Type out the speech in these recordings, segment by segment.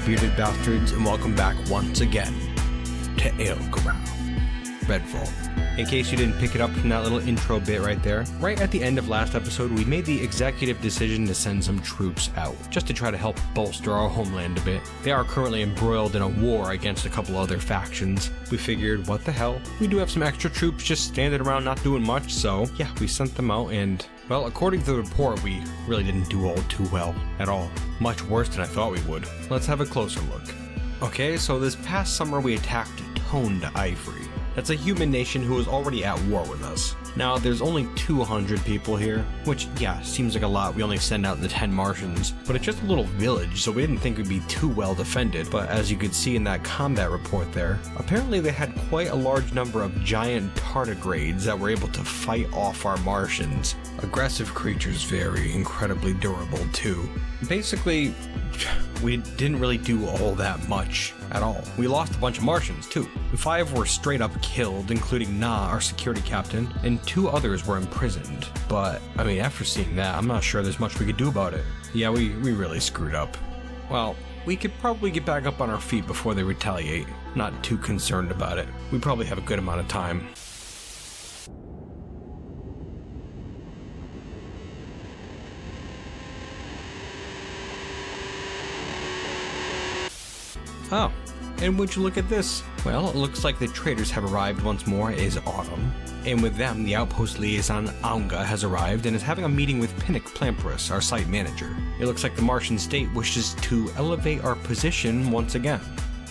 bearded bastards, and welcome back once again to Redvault. In case you didn't pick it up from that little intro bit right there, right at the end of last episode, we made the executive decision to send some troops out, just to try to help bolster our homeland a bit. They are currently embroiled in a war against a couple other factions. We figured, what the hell, we do have some extra troops just standing around not doing much, so yeah, we sent them out and, well, according to the report, we really didn't do all too well at all. Much worse than I thought we would. Let's have a closer look. Okay, so this past summer we attacked Toned Ivory. That's a human nation who is already at war with us. Now, there's only 200 people here, which, yeah, seems like a lot. We only send out the 10 Martians, but it's just a little village, so we didn't think we'd be too well defended. But as you could see in that combat report there, apparently they had quite a large number of giant tardigrades that were able to fight off our Martians. Aggressive creatures, very incredibly durable too. Basically, we didn't really do all that much at all. We lost a bunch of Martians too. 5 were straight up killed, including Na, our security captain, and 2 others were imprisoned. But, I mean, after seeing that, I'm not sure there's much we could do about it. Yeah, we really screwed up. Well, we could probably get back up on our feet before they retaliate. Not too concerned about it. We probably have a good amount of time. Oh, and would you look at this? Well, it looks like the traders have arrived once more. It is autumn. And with them, the outpost liaison Aunga has arrived and is having a meeting with Pinnock Plamperus, our site manager. It looks like the Martian state wishes to elevate our position once again.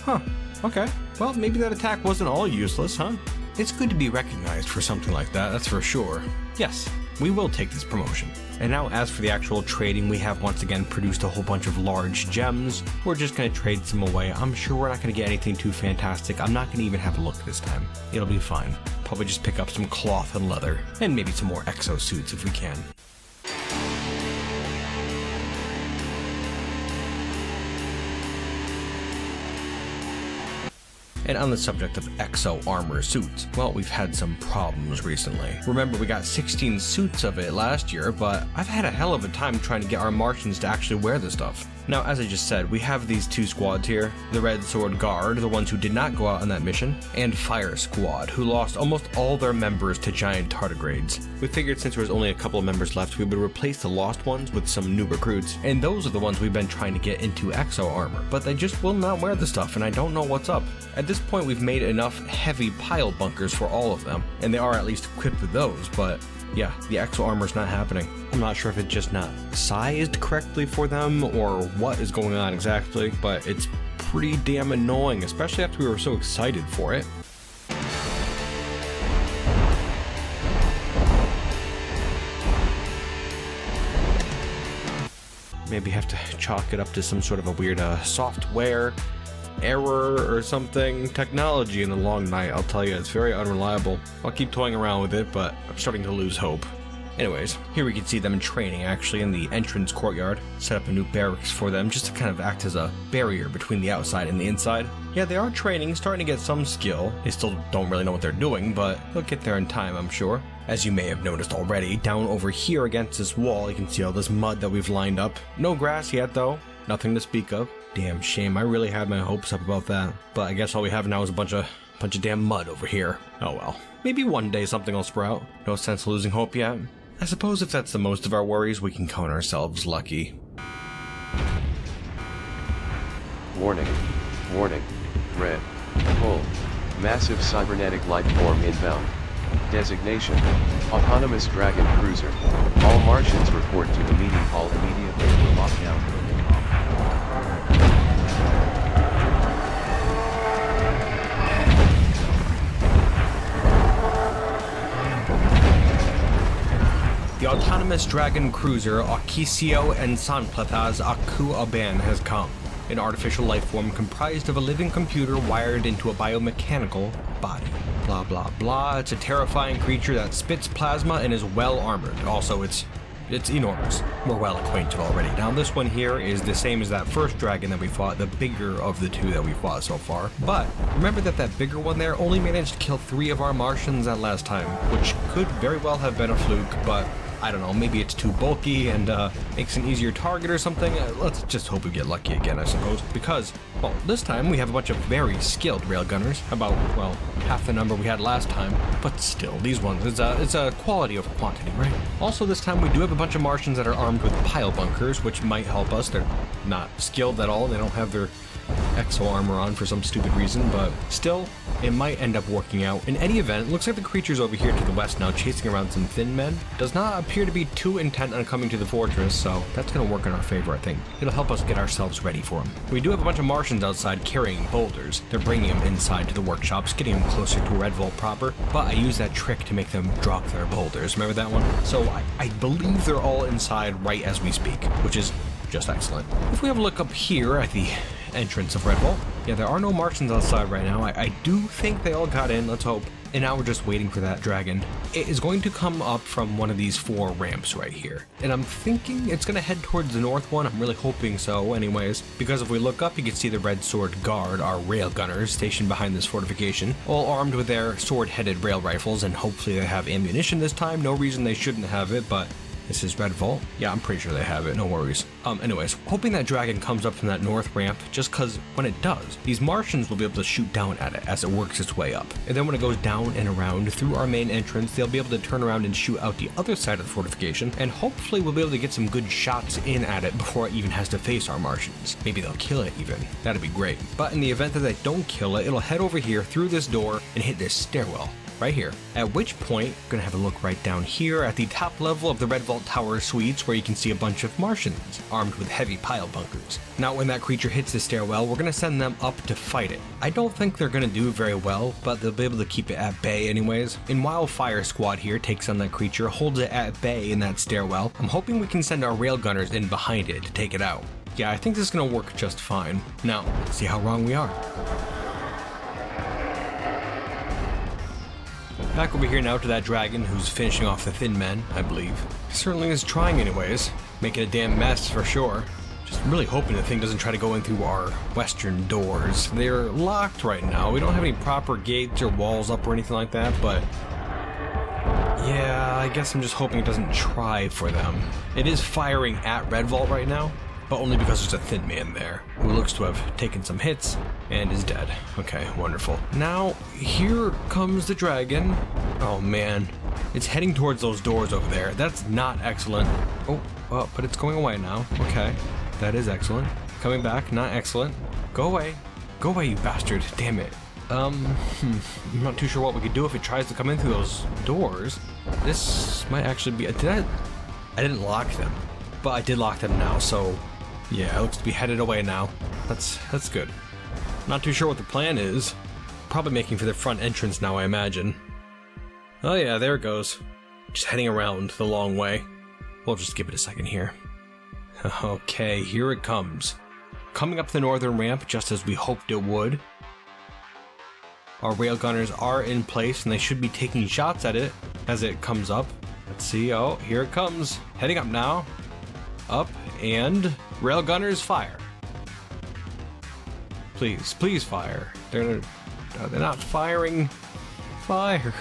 Huh, okay. Well, maybe that attack wasn't all useless, huh? It's good to be recognized for something like that, that's for sure. Yes, we will take this promotion. And now as for the actual trading, we have once again produced a whole bunch of large gems. We're just going to trade some away. I'm sure we're not going to get anything too fantastic. I'm not going to even have a look this time. It'll be fine. Probably just pick up some cloth and leather, and maybe some more exosuits if we can. And on the subject of exo armor suits, well, we've had some problems recently. Remember, we got 16 suits of it last year, but I've had a hell of a time trying to get our Martians to actually wear this stuff. Now, as I just said, we have these 2 squads here, the Red Sword Guard, the ones who did not go out on that mission, and Fire Squad, who lost almost all their members to giant tardigrades. We figured since there was only a couple of members left, we would replace the lost ones with some new recruits, and those are the ones we've been trying to get into exo armor, but they just will not wear the stuff, and I don't know what's up. At this point, we've made enough heavy pile bunkers for all of them, and they are at least equipped with those, but yeah, the exo armor's not happening. I'm not sure if it's just not sized correctly for them or what is going on exactly, but it's pretty damn annoying, especially after we were so excited for it. Maybe have to chalk it up to some sort of a weird software error or something. Technology in the long night, I'll tell you, it's very unreliable. I'll keep toying around with it, but I'm starting to lose hope. Anyways, here we can see them in training actually in the entrance courtyard. Set up a new barracks for them just to kind of act as a barrier between the outside and the inside. Yeah, they are training, starting to get some skill. They still don't really know what they're doing, but they'll get there in time, I'm sure. As you may have noticed already, down over here against this wall, you can see all this mud that we've lined up. No grass yet though, nothing to speak of. Damn shame, I really had my hopes up about that. But I guess all we have now is a bunch of damn mud over here. Oh well. Maybe one day something will sprout. No sense losing hope yet. I suppose if that's the most of our worries, we can count ourselves lucky. Warning. Warning. Red. Bull. Massive cybernetic life form inbound. Designation. Autonomous Dragon Cruiser. All Martians report to the meeting hall immediately for lockdown. The autonomous dragon cruiser Okisio and Sanplathas Aku Aban has come. An artificial life form comprised of a living computer wired into a biomechanical body. Blah blah blah, it's a terrifying creature that spits plasma and is well armored. Also, it's enormous. We're well acquainted already. Now this one here is the same as that first dragon that we fought, the bigger of the 2 that we fought so far. But remember that bigger one there only managed to kill 3 of our Martians that last time, which could very well have been a fluke, but I don't know, maybe it's too bulky and makes an easier target or something. Let's just hope we get lucky again, I suppose, because, well, this time we have a bunch of very skilled railgunners, about, well, half the number we had last time, but still, these ones, it's a quality over quantity, right? Also, this time we do have a bunch of Martians that are armed with pile bunkers, which might help us. They're not skilled at all, they don't have their exo armor on for some stupid reason, but still, it might end up working out. In any event, it looks like the creatures over here to the west now chasing around some thin men does not appear to be too intent on coming to the fortress, so that's going to work in our favor, I think. It'll help us get ourselves ready for them. We do have a bunch of Martians outside carrying boulders. They're bringing them inside to the workshops, getting them closer to Redvault proper, but I use that trick to make them drop their boulders. Remember that one? So I believe they're all inside right as we speak, which is just excellent. If we have a look up here at the entrance of Redvault, yeah, there are no Martians outside right now. I do think they all got in, let's hope. And now we're just waiting for that dragon. It is going to come up from one of these 4 ramps right here. And I'm thinking it's going to head towards the north one. I'm really hoping so anyways, because if we look up, you can see the Red Sword Guard, our railgunners, stationed behind this fortification, all armed with their sword-headed rail rifles, and hopefully they have ammunition this time. No reason they shouldn't have it, but this is Redvault. Yeah, I'm pretty sure they have it, no worries. Anyways, hoping that dragon comes up from that north ramp, just cause when it does, these Martians will be able to shoot down at it as it works its way up. And then when it goes down and around through our main entrance, they'll be able to turn around and shoot out the other side of the fortification, and hopefully we'll be able to get some good shots in at it before it even has to face our Martians. Maybe they'll kill it even. That'd be great. But in the event that they don't kill it, it'll head over here through this door and hit this stairwell right here. At which point, I'm gonna have a look right down here at the top level of the Redvault Tower suites, where you can see a bunch of Martians armed with heavy pile bunkers. Now when that creature hits the stairwell, we're gonna send them up to fight it. I don't think they're gonna do very well, but they'll be able to keep it at bay anyways. And while Fire Squad here takes on that creature, holds it at bay in that stairwell, I'm hoping we can send our railgunners in behind it to take it out. Yeah, I think this is gonna work just fine. Now, let's see how wrong we are. Back over here now to that dragon who's finishing off the thin men, I believe. He certainly is trying anyways, making a damn mess for sure. Just really hoping the thing doesn't try to go in through our western doors. They're locked right now. We don't have any proper gates or walls up or anything like that, but yeah, I guess I'm just hoping it doesn't try for them. It is firing at Redvault right now, but only because there's a thin man there who looks to have taken some hits and is dead. Okay, wonderful. Now, here comes the dragon. Oh man, it's heading towards those doors over there. That's not excellent. Oh, well, but it's going away now. Okay, that is excellent. Coming back, not excellent. Go away. Go away, you bastard. Damn it. I'm not too sure what we could do if it tries to come in through those doors. This might actually be... I didn't lock them, but I did lock them now, so... yeah, it looks to be headed away now. That's good. Not too sure what the plan is. Probably making for the front entrance now, I imagine. Oh yeah, there it goes. Just heading around the long way. We'll just give it a second here. Okay, here it comes. Coming up the northern ramp, just as we hoped it would. Our railgunners are in place, and they should be taking shots at it as it comes up. Let's see, oh, here it comes. Heading up now. Up, and railgunners fire. Please fire. They're not firing. Fire,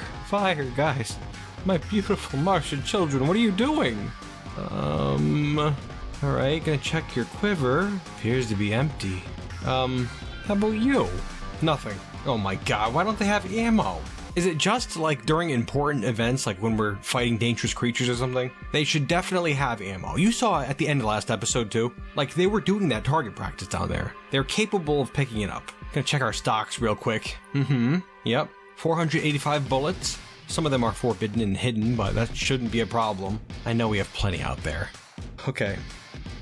guys. My beautiful Martian children, what are you doing? Alright, gonna check your quiver. Appears to be empty. How about you? Nothing. Oh my god, why don't they have ammo? Is it just like during important events, like when we're fighting dangerous creatures or something? They should definitely have ammo. You saw it at the end of the last episode too. Like they were doing that target practice down there. They're capable of picking it up. Gonna check our stocks real quick. Yep. 485 bullets. Some of them are forbidden and hidden, but that shouldn't be a problem. I know we have plenty out there. Okay.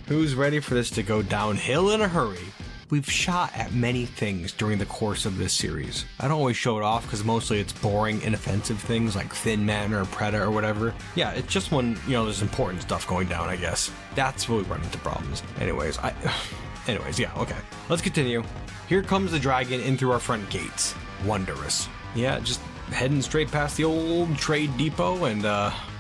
Who's ready for this to go downhill in a hurry? We've shot at many things during the course of this series. I don't always show it off because mostly it's boring, inoffensive things like Thin Man or Preda or whatever. Yeah, it's just when, you know, there's important stuff going down, I guess. That's where we run into problems. Anyways, yeah, okay. Let's continue. Here comes the dragon in through our front gates. Wondrous. Yeah, just heading straight past the old trade depot and,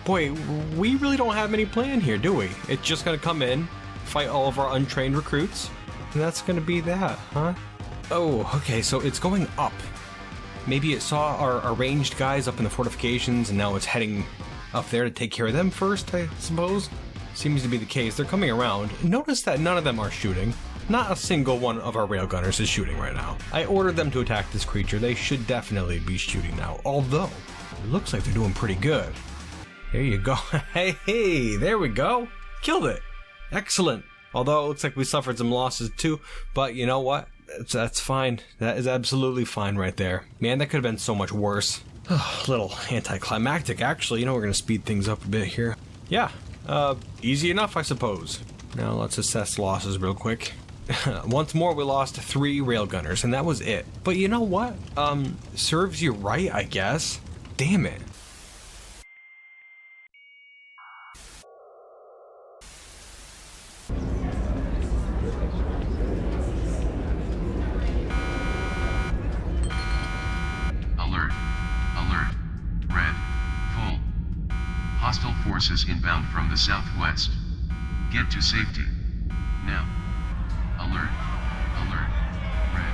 boy, we really don't have any plan here, do we? It's just gonna come in, fight all of our untrained recruits. And that's gonna be that, huh? Oh, okay, so it's going up. Maybe it saw our ranged guys up in the fortifications and now it's heading up there to take care of them first, I suppose. Seems to be the case. They're coming around. Notice that none of them are shooting. Not a single one of our railgunners is shooting right now. I ordered them to attack this creature. They should definitely be shooting now. Although, it looks like they're doing pretty good. There you go. Hey, there we go. Killed it. Excellent. Although it looks like we suffered some losses too. But you know what? That's fine. That is absolutely fine right there. Man, that could have been so much worse. A little anticlimactic, actually. You know, we're going to speed things up a bit here. Yeah. Easy enough, I suppose. Now let's assess losses real quick. Once more, we lost 3 railgunners, and that was it. But you know what? Serves you right, I guess. Damn it. Alert. Alert. Red. Full. Hostile forces inbound from the southwest. Get to safety. Now. Alert. Alert. Red.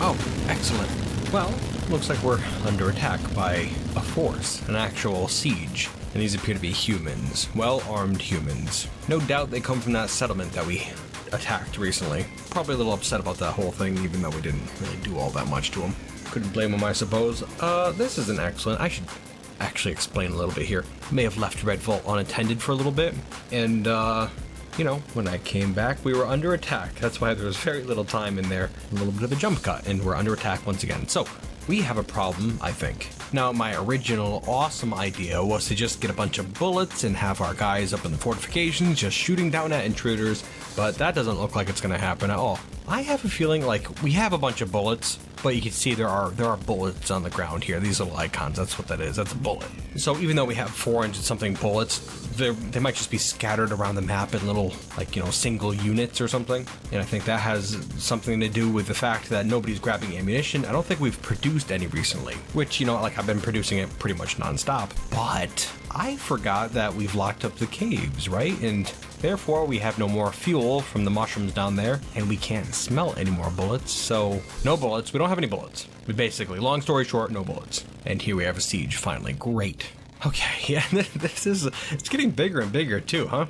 Oh, excellent. Well, looks like we're under attack by a force, an actual siege. And these appear to be humans, well-armed humans. No doubt they come from that settlement that we attacked recently. Probably a little upset about that whole thing, even though we didn't really do all that much to them. Couldn't blame them, I suppose. This isn't excellent. I should actually explain a little bit here. May have left Redvault unattended for a little bit, and you know, when I came back, we were under attack. That's why there was very little time in there. A little bit of a jump cut, and we're under attack once again. So, we have a problem, I think. Now, my original awesome idea was to just get a bunch of bullets and have our guys up in the fortifications just shooting down at intruders, but that doesn't look like it's going to happen at all. I have a feeling like we have a bunch of bullets, but you can see there are bullets on the ground here. These little icons, that's what that is. That's a bullet. So even though we have 400-something bullets, they might just be scattered around the map in little, like, you know, single units or something. And I think that has something to do with the fact that nobody's grabbing ammunition. I don't think we've produced any recently, which, you know, like, I've been producing it pretty much nonstop. But I forgot that we've locked up the caves, right? And therefore, we have no more fuel from the mushrooms down there, and we can't smell any more bullets, so no bullets. We don't have any bullets. We basically, long story short, no bullets. And here we have a siege, finally. Great. Okay, yeah, it's getting bigger and bigger too, huh?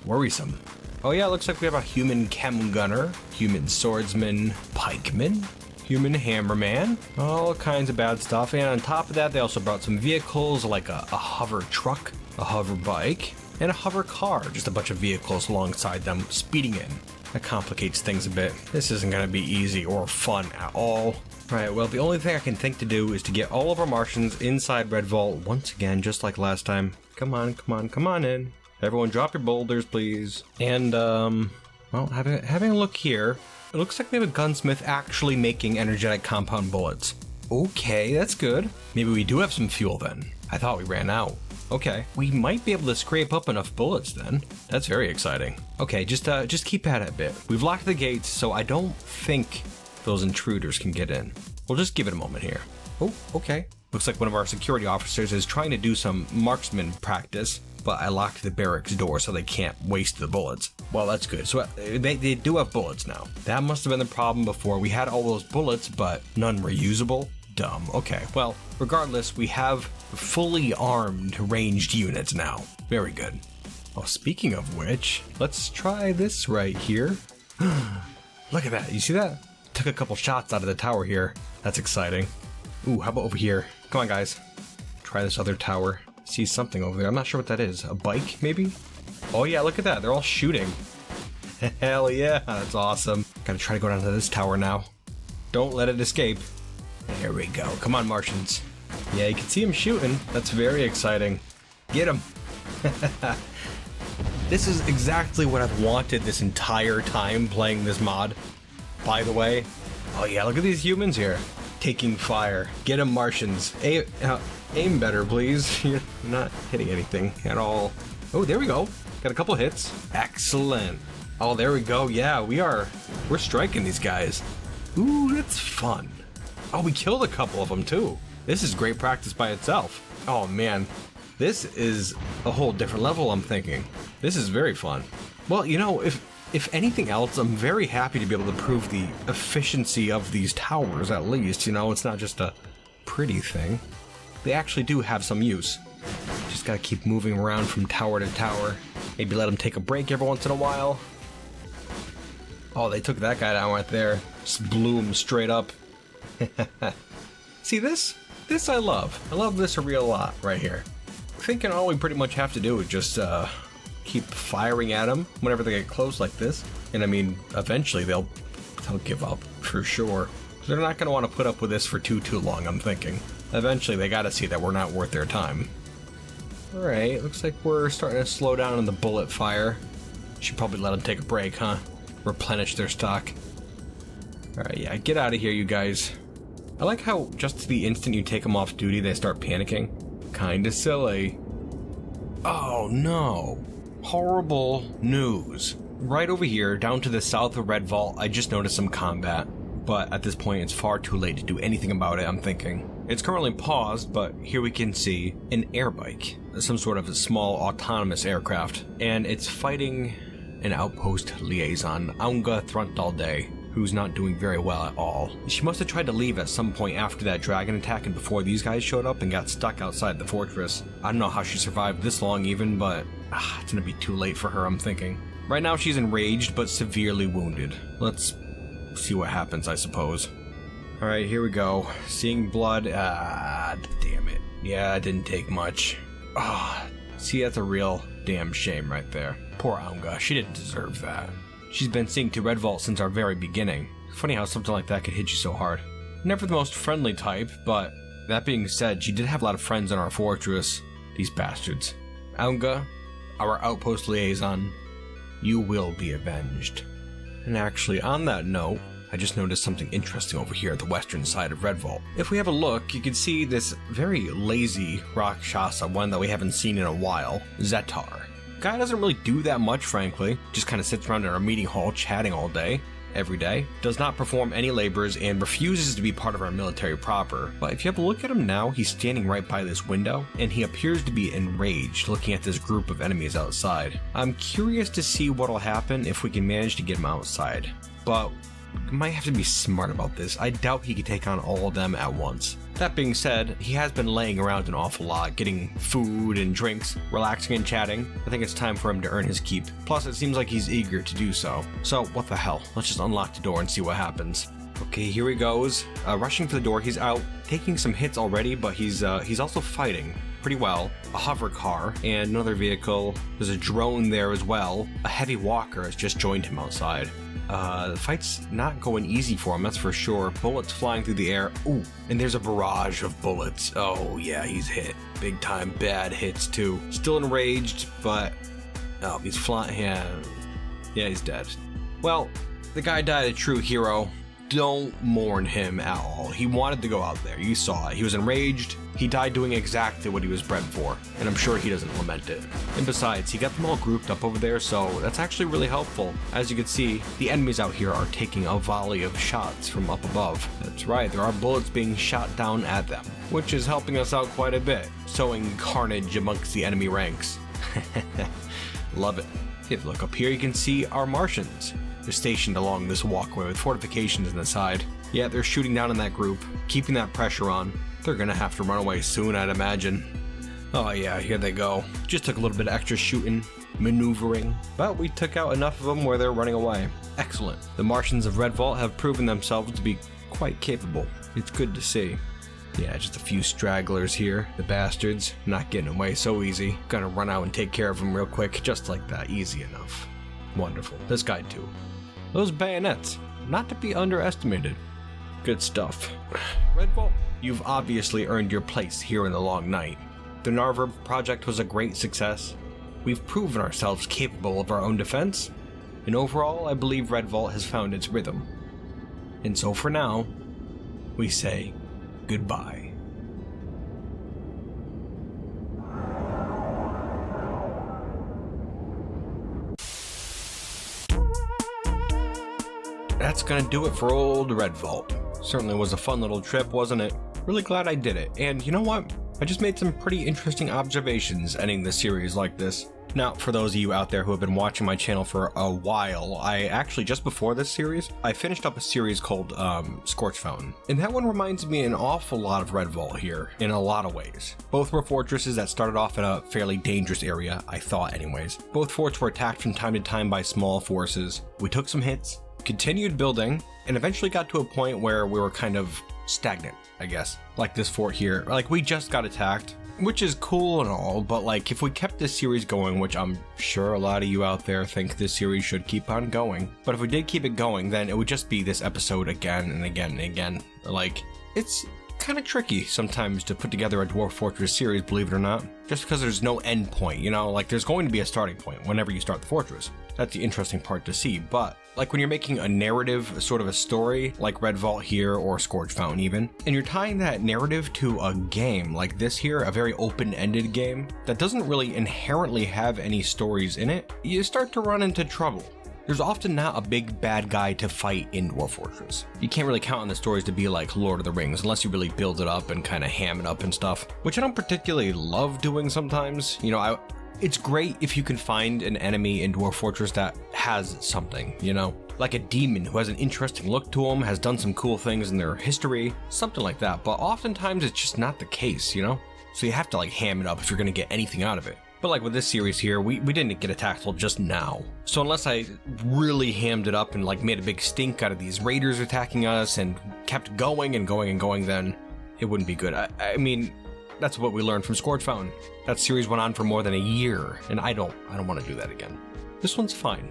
Worrisome. Oh yeah, it looks like we have a human chem gunner, human swordsman, pikeman, human hammerman, all kinds of bad stuff. And on top of that, they also brought some vehicles like a hover truck, a hover bike, and a hover car, just a bunch of vehicles alongside them speeding in. That complicates things a bit. This isn't going to be easy or fun at all. Right, well, the only thing I can think to do is to get all of our Martians inside Redvault once again, just like last time. Come on, come on, come on in. Everyone drop your boulders, please. And, well, having a look here, it looks like we have a gunsmith actually making energetic compound bullets. Okay, that's good. Maybe we do have some fuel then. I thought we ran out. Okay, we might be able to scrape up enough bullets then. That's very exciting. Okay, just keep at it a bit. We've locked the gates, so I don't think those intruders can get in. We'll just give it a moment here. Oh, okay. Looks like one of our security officers is trying to do some marksman practice, but I locked the barracks door so they can't waste the bullets. Well, that's good. So they do have bullets now. That must have been the problem before. We had all those bullets, but none were usable. Dumb. Okay, well, regardless, we have fully armed ranged units now. Very good. Oh, speaking of which, let's try this right here. Look at that. You see that? Took a couple shots out of the tower here. That's exciting. Ooh, how about over here? Come on, guys. Try this other tower. See something over there. I'm not sure what that is. A bike, maybe? Oh, yeah, look at that. They're all shooting. Hell yeah, that's awesome. Gotta try to go down to this tower now. Don't let it escape. There we go. Come on, Martians. Yeah, you can see him shooting. That's very exciting. Get him. This is exactly what I've wanted this entire time playing this mod. By the way. Oh yeah, look at these humans here. Taking fire. Get him, Martians. Aim better, please. You're not hitting anything at all. Oh, there we go. Got a couple hits. Excellent. Oh, there we go. Yeah, we're striking these guys. Ooh, that's fun. Oh, we killed a couple of them too. This is great practice by itself. Oh man, this is a whole different level, I'm thinking. This is very fun. Well, you know, if anything else, I'm very happy to be able to prove the efficiency of these towers, at least. You know, it's not just a pretty thing. They actually do have some use. Just gotta keep moving around from tower to tower. Maybe let them take a break every once in a while. Oh, they took that guy down right there. Just blew him straight up. See this? This I love. I love this a real lot right here. Thinking all we pretty much have to do is just keep firing at them whenever they get close like this. And I mean, eventually they'll give up for sure. They're not going to want to put up with this for too long, I'm thinking. Eventually they got to see that we're not worth their time. Alright, looks like we're starting to slow down on the bullet fire. Should probably let them take a break, huh? Replenish their stock. Alright, yeah, get out of here, you guys. I like how just the instant you take them off duty, they start panicking. Kinda silly. Oh no. Horrible news. Right over here, down to the south of Redvault, I just noticed some combat. But at this point, it's far too late to do anything about it, I'm thinking. It's currently paused, but here we can see an airbike. Some sort of a small autonomous aircraft. And it's fighting an outpost liaison, Aunga Thruntaldé, who's not doing very well at all. She must have tried to leave at some point after that dragon attack and before these guys showed up and got stuck outside the fortress. I don't know how she survived this long even, but it's gonna be too late for her, I'm thinking. Right now she's enraged but severely wounded. Let's see what happens, I suppose. Alright, here we go. Seeing blood. Damn it. Yeah, it didn't take much. See, that's a real damn shame right there. Poor Aunga, she didn't deserve that. She's been seeing to Redvault since our very beginning. Funny how something like that could hit you so hard. Never the most friendly type, but that being said, she did have a lot of friends in our fortress. These bastards. Aunga, our outpost liaison, you will be avenged. And actually, on that note, I just noticed something interesting over here at the western side of Redvault. If we have a look, you can see this very lazy Rakshasa, one that we haven't seen in a while, Zetar. Guy doesn't really do that much, frankly. Just kind of sits around in our meeting hall chatting all day, every day. Does not perform any labors and refuses to be part of our military proper. But if you have a look at him now, he's standing right by this window, and he appears to be enraged looking at this group of enemies outside. I'm curious to see what'll happen if we can manage to get him outside. But we might have to be smart about this. I doubt he could take on all of them at once. That being said, he has been laying around an awful lot, getting food and drinks, relaxing and chatting. I think it's time for him to earn his keep. Plus, it seems like he's eager to do so. So, what the hell? Let's just unlock the door and see what happens. Okay, here he goes. Rushing for the door, he's out, taking some hits already, but he's also fighting pretty well. A hover car and another vehicle. There's a drone there as well. A heavy walker has just joined him outside. The fight's not going easy for him, that's for sure. Bullets flying through the air. Ooh, and there's a barrage of bullets. Oh yeah, he's hit. Big time bad hits too. Still enraged, but he's flying. Yeah, he's dead. Well, the guy died a true hero. Don't mourn him at all. He wanted to go out there. You saw it. He was enraged. He died doing exactly what he was bred for, and I'm sure he doesn't lament it. And besides, he got them all grouped up over there, so that's actually really helpful. As you can see, the enemies out here are taking a volley of shots from up above. That's right, there are bullets being shot down at them, which is helping us out quite a bit, sowing carnage amongst the enemy ranks. Love it. If you look up here, you can see our Martians. They're stationed along this walkway with fortifications on the side. Yeah, they're shooting down on that group, keeping that pressure on. They're gonna have to run away soon, I'd imagine. Oh yeah, here they go. Just took a little bit of extra shooting, maneuvering, but we took out enough of them where they're running away. Excellent. The Martians of Redvault have proven themselves to be quite capable. It's good to see. Yeah, just a few stragglers here. The bastards, not getting away so easy. Gonna run out and take care of them real quick, just like that, easy enough. Wonderful. This guy too. Those bayonets, not to be underestimated. Good stuff. Redvault, you've obviously earned your place here in the Long Night. The Narverb project was a great success. We've proven ourselves capable of our own defense, and overall I believe Redvault has found its rhythm. And so for now, we say goodbye. that's gonna do it for old Redvault. Certainly was a fun little trip, wasn't it? Really glad I did it. And you know what? I just made some pretty interesting observations ending the series like this. Now, for those of you out there who have been watching my channel for a while, I actually, just before this series, I finished up a series called Scorch Fountain. And that one reminds me an awful lot of Redvault here, in a lot of ways. Both were fortresses that started off in a fairly dangerous area, I thought anyways. Both forts were attacked from time to time by small forces. We took some hits, continued building, and eventually got to a point where we were kind of stagnant, I guess. Like this fort here, like we just got attacked, which is cool and all, but like if we kept this series going, which I'm sure a lot of you out there think this series should keep on going, but if we did keep it going, then it would just be this episode again and again and again. Like, it's kind of tricky sometimes to put together a Dwarf Fortress series, believe it or not, just because there's no end point, you know, like there's going to be a starting point whenever you start the fortress. That's the interesting part to see, but like when you're making a narrative, sort of a story, like Redvault here or Scorch Fountain even, and you're tying that narrative to a game like this here, a very open-ended game that doesn't really inherently have any stories in it, you start to run into trouble. There's often not a big bad guy to fight in Dwarf Fortress. You can't really count on the stories to be like Lord of the Rings unless you really build it up and kind of ham it up and stuff, which I don't particularly love doing sometimes. You know, it's great if you can find an enemy in Dwarf Fortress that has something, you know? Like a demon who has an interesting look to him, has done some cool things in their history, something like that, but oftentimes it's just not the case, you know? So you have to like ham it up if you're gonna get anything out of it. But like with this series here, we didn't get attacked till just now. So unless I really hammed it up and like made a big stink out of these raiders attacking us and kept going and going and going, then it wouldn't be good. I mean, that's what we learned from Scorch Fountain. That series went on for more than a year, and I don't want to do that again. This one's fine.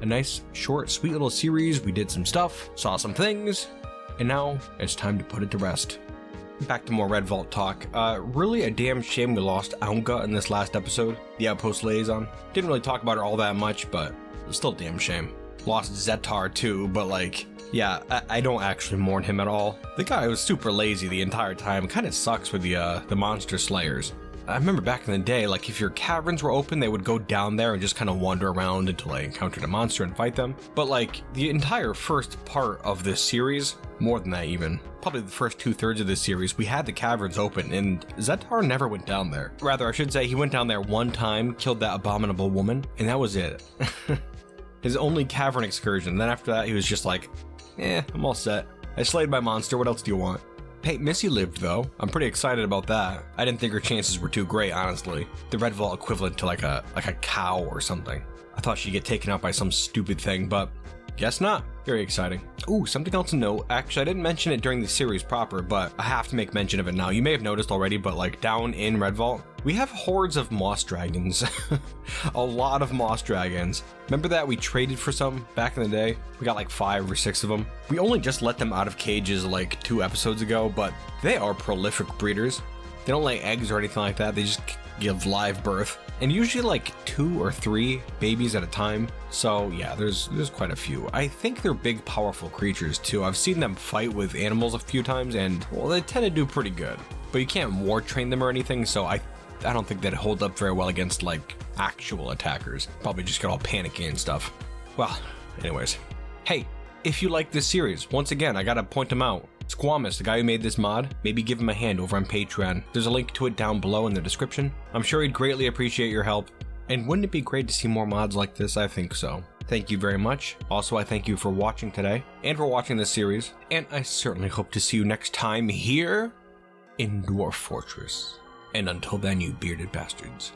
A nice, short, sweet little series. We did some stuff, saw some things, and now it's time to put it to rest. Back to more Redvault talk. Really a damn shame we lost Aunga in this last episode, the Outpost Liaison. Didn't really talk about her all that much, but it was still a damn shame. Lost Zetar too, but like, yeah, I don't actually mourn him at all. The guy was super lazy the entire time. Kind of sucks with the monster slayers. I remember back in the day, like if your caverns were open, they would go down there and just kind of wander around until they encountered a monster and fight them. But like the entire first part of this series, more than that even, probably the first 2/3 of this series, we had the caverns open and Zetar never went down there. Rather, I should say he went down there one time, killed that abominable woman, and that was it. His only cavern excursion. Then after that, he was just like, I'm all set. I slayed my monster, what else do you want? Hey, Missy lived though. I'm pretty excited about that. I didn't think her chances were too great, honestly. The Redvault equivalent to like a cow or something. I thought she'd get taken out by some stupid thing, but guess not. Very exciting. Ooh, something else to note. Actually, I didn't mention it during the series proper, but I have to make mention of it now. You may have noticed already, but like down in Redvault, we have hordes of moss dragons. A lot of moss dragons. Remember that we traded for some back in the day? We got like 5 or 6 of them. We only just let them out of cages like 2 episodes ago, but they are prolific breeders. They don't lay eggs or anything like that. They just give live birth. And usually like 2 or 3 babies at a time. So yeah, there's quite a few. I think they're big, powerful creatures too. I've seen them fight with animals a few times and, well, they tend to do pretty good. But you can't war train them or anything, so I don't think they'd hold up very well against like actual attackers. Probably just get all panicky and stuff. Well, anyways. Hey, if you like this series, once again, I gotta point them out. Squamous, the guy who made this mod, maybe give him a hand over on Patreon. There's a link to it down below in the description. I'm sure he'd greatly appreciate your help. And wouldn't it be great to see more mods like this? I think so. Thank you very much. Also, I thank you for watching today and for watching this series. And I certainly hope to see you next time here in Dwarf Fortress. And until then, you bearded bastards.